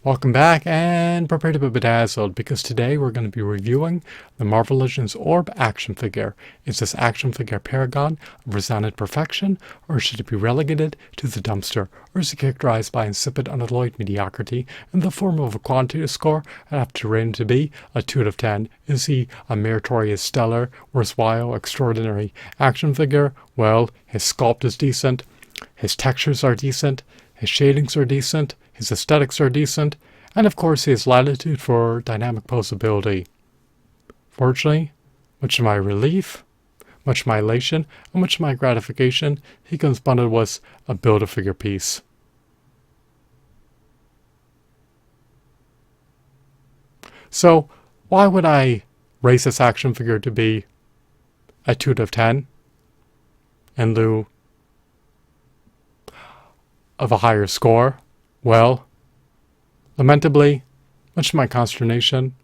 Welcome back and prepare to be bedazzled because today we're going to be reviewing the Marvel Legends Orb action figure. Is this action figure a paragon of resounded perfection, or should it be relegated to the dumpster, or is it characterized by insipid unalloyed mediocrity in the form of a quantitative score I'd have to rate him to be a 2 out of 10? Is he a meritorious, stellar, worthwhile, extraordinary action figure? Well, his sculpt is decent, his textures are decent, his shadings are decent, his aesthetics are decent, and of course he has latitude for dynamic posability. Fortunately, much to my relief, much to my elation, and much to my gratification, he comes bundled with a Build-A-Figure piece. So, why would I raise this action figure to be a 2 out of 10 in lieu of a higher score? Well, lamentably, much to my consternation,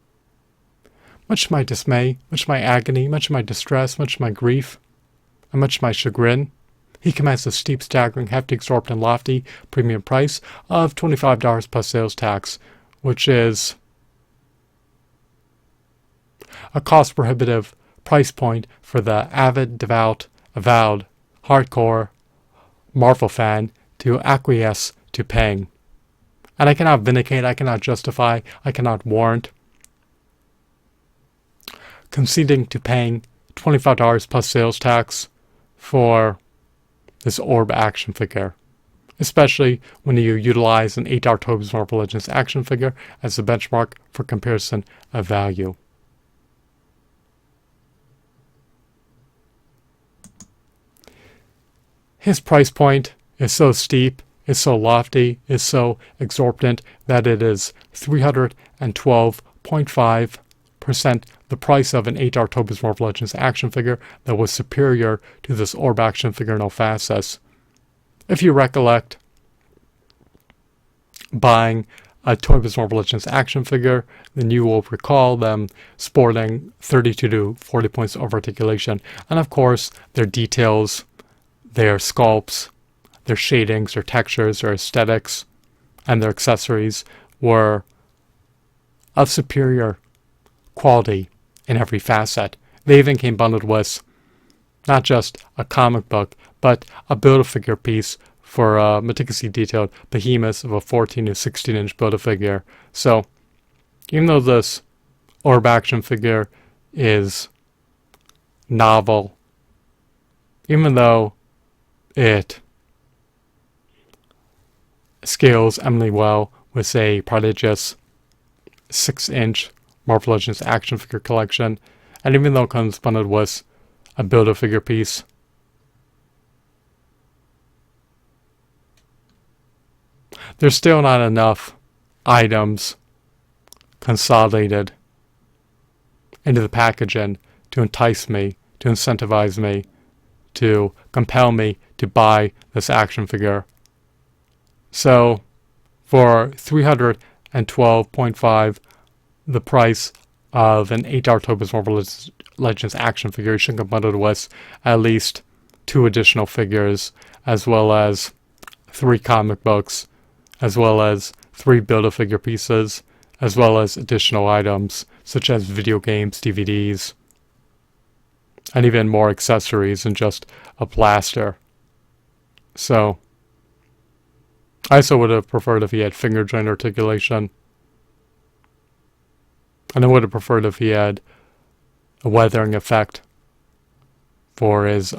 much to my dismay, much to my agony, much to my distress, much to my grief, and much to my chagrin, he commands a steep, staggering, hefty, exorbitant, lofty premium price of $25 plus sales tax, which is a cost-prohibitive price point for the avid, devout, avowed, hardcore Marvel fan to acquiesce to paying. And I cannot vindicate, I cannot justify, I cannot warrant conceding to paying $25 plus sales tax for this Orb action figure, especially when you utilize an 8 Tobes Marvel Legends action figure as a benchmark for comparison of value. His price point is so steep, is so lofty, is so exorbitant that it is 312.5% the price of an 8 Tobes Marvel Legends action figure that was superior to this Orb action figure in all facets. If you recollect buying a Tobes Marvel Legends action figure, then you will recall them sporting 32 to 40 points of articulation, and of course their details, their sculpts, their shadings, their textures, their aesthetics, and their accessories were of superior quality in every facet. They even came bundled with not just a comic book, but a Build-A-Figure piece for a meticulously detailed behemoth of a 14 to 16 inch Build-A-Figure. So, even though this Orb action figure is novel, even though it scales eminently well with a prodigious 6-inch Marvel Legends action figure collection, and even though it comes bundled with a Build-A-Figure piece, there's still not enough items consolidated into the packaging to entice me, to incentivize me, to compel me to buy this action figure. So, for $312.5, the price of an 8 Tobes Marvel Legends action figure, you should come bundled with at least 2 additional figures, as well as 3 comic books, as well as 3 Build-A-Figure pieces, as well as additional items such as video games, DVDs, and even more accessories than just a blaster. So, I also would have preferred if he had finger joint articulation. And I would have preferred if he had a weathering effect for his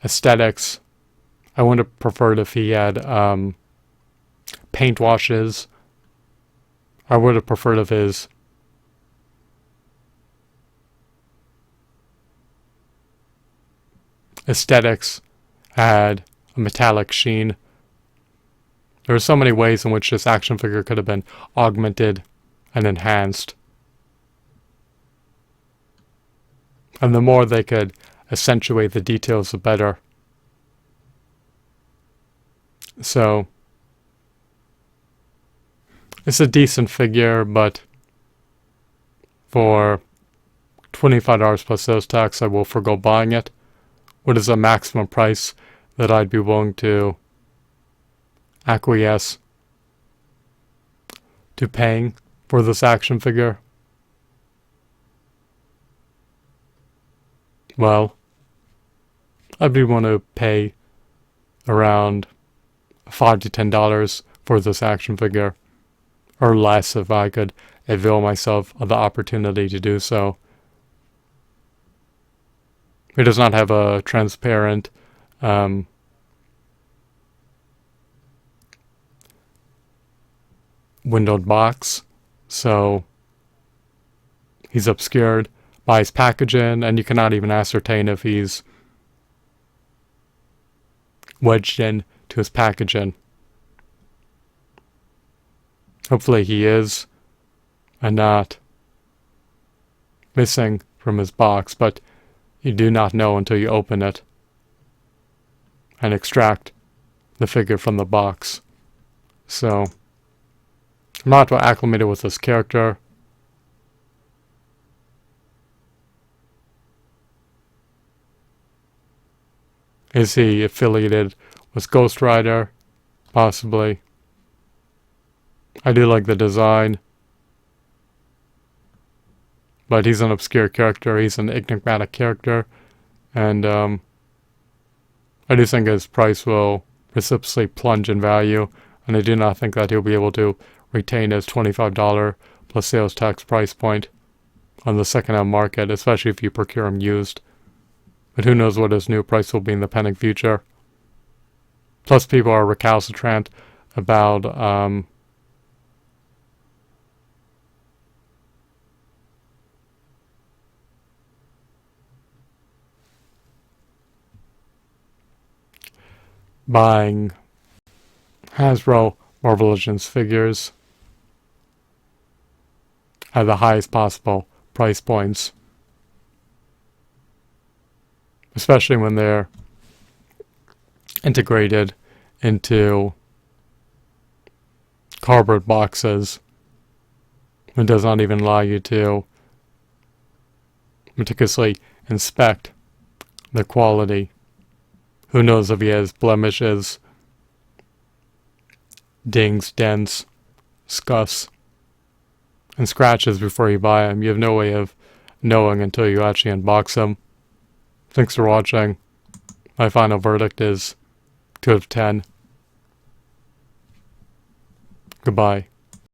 aesthetics. I would have preferred if he had paint washes. I would have preferred if his aesthetics had a metallic sheen. There are so many ways in which this action figure could have been augmented and enhanced. And the more they could accentuate the details, the better. So, it's a decent figure, but for $25 plus sales tax, I will forgo buying it. What is the maximum price that I'd be willing to acquiesce to paying for this action figure? Well, I'd be willing to pay around $5 to $10 for this action figure, or less if I could avail myself of the opportunity to do so. It does not have a transparent windowed box, so he's obscured by his packaging, and you cannot even ascertain if he's wedged in to his packaging. Hopefully he is, and not missing from his box, but you do not know until you open it and extract the figure from the box. So, I'm not acclimated with this character. Is he affiliated with Ghost Rider? Possibly. I do like the design, but he's an obscure character. He's an enigmatic character, and I do think his price will precipitously plunge in value, and I do not think that he'll be able to retain his $25 plus sales tax price point on the second-hand market, especially if you procure him used. But who knows what his new price will be in the pending future. Plus, people are recalcitrant about buying Hasbro Marvel Legends figures at the highest possible price points, especially when they're integrated into cardboard boxes. It does not even allow you to meticulously inspect the quality. Who knows if he has blemishes, dings, dents, scuffs, and scratches before you buy him. You have no way of knowing until you actually unbox him. Thanks for watching. My final verdict is 2 out of 10. Goodbye.